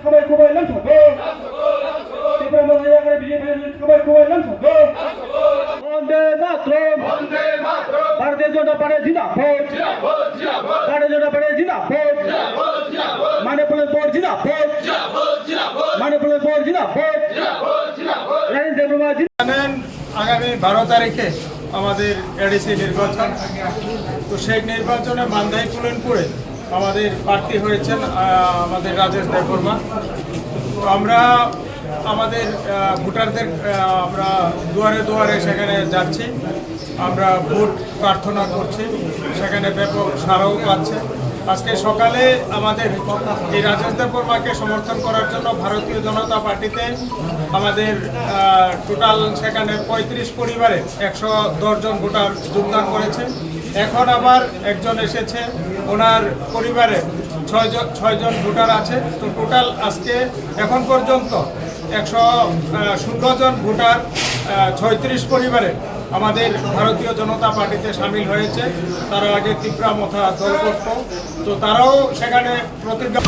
খাবাই খোবাই লামসাবো ত্রিপুরা মহারাজা করে বিজেপি খাবাই খোবাই লামসাবো বন্দে মাতরম ভারতীয় জনতা পার্টি জিন্দাবাদ ভারতীয় জনতা পার্টি জিন্দাবাদ মানিপুরের বোর্ড জিন্দাবাদ মানিপুরের বোর্ড জিন্দাবাদ রাজেন্দ্র প্রভা জানেন আগামী 12 তারিখে আমাদের এডিসি নির্বাচন। তো সেই নির্বাচনে মান্দাই পুলেনপুরে আমাদের প্রার্থী হয়েছেন আমাদের রাজেশ দেববর্মা। তো আমরা আমাদের ভোটারদের আমরা দুয়ারে দুয়ারে সেখানে যাচ্ছি, আমরা ভোট প্রার্থনা করছি, সেখানে ব্যাপক সাড়াও পাচ্ছে। আজকে সকালে আমাদের এই রাজেশ দেববর্মাকে সমর্থন করার জন্য ভারতীয় জনতা পার্টিতে আমাদের টোটাল সেখানে 35 পরিবারে 110 জন ভোটার যোগদান করেছে। এখন আবার একজন এসেছে, ওনার পরিবারে 6 জন ভোটার আছে। তো টোটাল আজকে এখন পর্যন্ত 116 জন ভোটার 36 পরিবারে আমাদের ভারতীয় জনতা পার্টিতে সামিল হয়েছে। তারা আগে ত্রিপুরা মথা দল করত, তো তারাও সেখানে প্রতিজ্ঞা